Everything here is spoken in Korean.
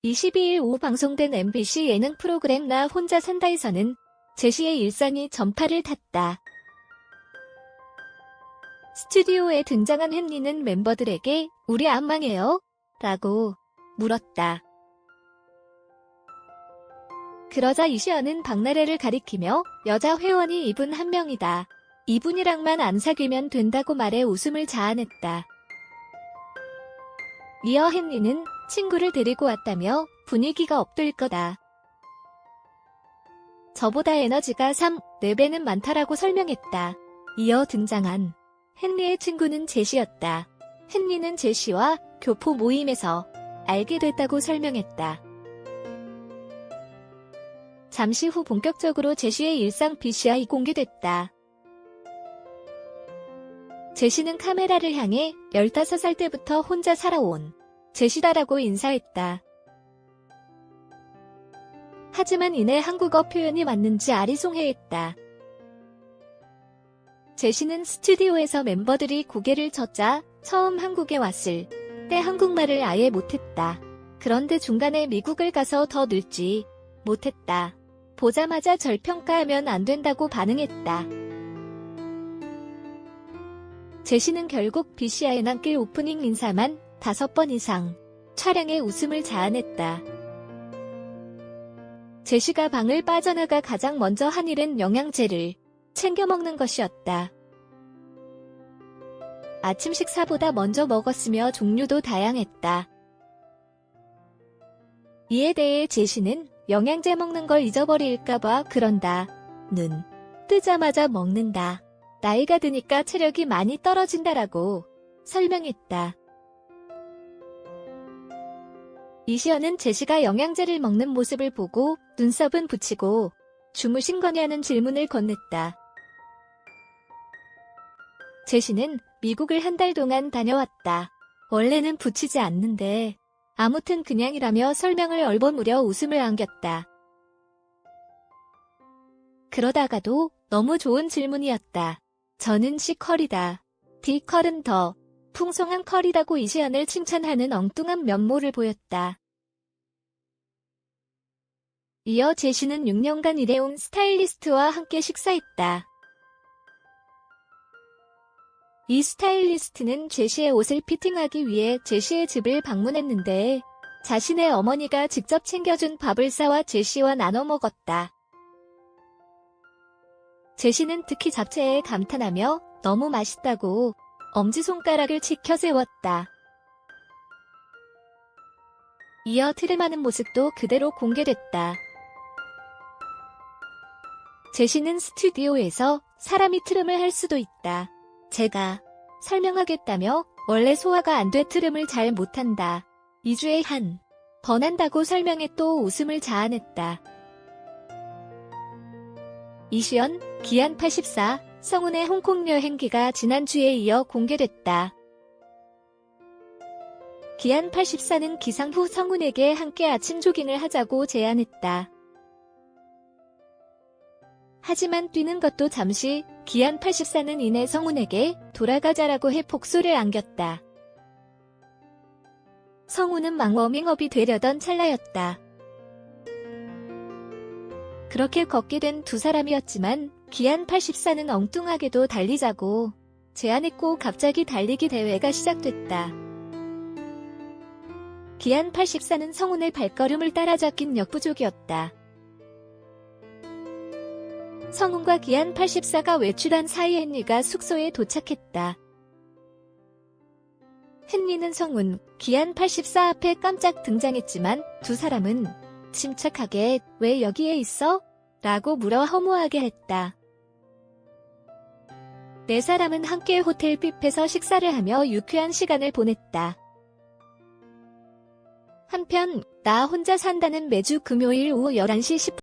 22일 오후 방송된 MBC 예능 프로그램 나 혼자 산다에서는 제시의 일상이 전파를 탔다. 스튜디오에 등장한 헨리는 멤버들에게 "우리 안 망해요?" 라고 물었다. 그러자 이시연은 박나래를 가리키며 "여자 회원이 이분 한 명이다. 이분이랑만 안 사귀면 된다고 말해 웃음을 자아냈다. 이어 헨리는 친구를 데리고 왔다며 "분위기가 업될 거다. 저보다 에너지가 3, 4배는 많다라고 설명했다. 이어 등장한 헨리의 친구는 제시였다. 헨리는 제시와 교포 모임에서 알게 됐다고 설명했다. 잠시 후 본격적으로 제시의 일상 BCI 공개됐다. 제시는 카메라를 향해 15살 때부터 혼자 살아온 제시다라고 인사했다. 하지만 이내 한국어 표현이 맞는지 아리송해했다. 제시는 스튜디오에서 멤버들이 고개를 젓자 처음 한국에 왔을 때 한국말을 아예 못했다. 그런데 중간에 미국을 가서 더 늘지 못했다. 보자마자 절 평가하면 안 된다고 반응했다. 제시는 결국 BCI에 남길 오프닝 인사만 5번 이상 촬영에 웃음을 자아냈다. 제시가 방을 빠져나가 가장 먼저 한 일은 영양제를 챙겨 먹는 것이었다. 아침 식사보다 먼저 먹었으며 종류도 다양했다. 이에 대해 제시는 "영양제 먹는 걸 잊어버릴까봐 그런다. 눈 뜨자마자 먹는다. 나이가 드니까 체력이 많이 떨어진다라고 설명했다. 이시연은 제시가 영양제를 먹는 모습을 보고 눈썹은 붙이고 주무신 거냐는 질문을 건넸다. 제시는 "미국을 한 달 동안 다녀왔다. 원래는 붙이지 않는데 아무튼 그냥이라며 설명을 얼버무려 웃음을 안겼다. 그러다가도 "너무 좋은 질문이었다. 저는 C컬이다. D컬은 더 풍성한 컬이라고 이시연을 칭찬하는 엉뚱한 면모를 보였다. 이어 제시는 6년간 일해온 스타일리스트와 함께 식사했다. 이 스타일리스트는 제시의 옷을 피팅하기 위해 제시의 집을 방문했는데 자신의 어머니가 직접 챙겨준 밥을 싸와 제시와 나눠 먹었다. 제시는 특히 잡채에 감탄하며 너무 맛있다고 엄지손가락을 치켜 세웠다. 이어 트림하는 모습도 그대로 공개됐다. 제시는 스튜디오에서 "사람이 트림을 할 수도 있다. 제가 설명하겠다며 원래 소화가 안 돼 트림을 잘 못한다. 2주에 한 번 한다고 설명해 또 웃음을 자아냈다. 이시연, 기안84, 성훈의 홍콩 여행기가 지난주에 이어 공개됐다. 기안84는 기상 후 성훈에게 함께 아침 조깅을 하자고 제안했다. 하지만 뛰는 것도 잠시, 기안84는 이내 성훈에게 "돌아가자라고 해 폭소를 안겼다. 성훈은 막 워밍업이 되려던 찰나였다. 그렇게 걷게 된 두 사람이었지만 기안84는 엉뚱하게도 달리자고 제안했고 갑자기 달리기 대회가 시작됐다. 기안84는 성훈의 발걸음을 따라잡긴 역부족이었다. 성훈과 기안84가 외출한 사이 헨리가 숙소에 도착했다. 헨리는 성훈, 기안84 앞에 깜짝 등장했지만 두 사람은 침착하게 "왜 여기에 있어?" 라고 물어 허무하게 했다. 네 사람은 함께 호텔 뷔페에서 식사를 하며 유쾌한 시간을 보냈다. 한편 나 혼자 산다는 매주 금요일 오후 11시 10분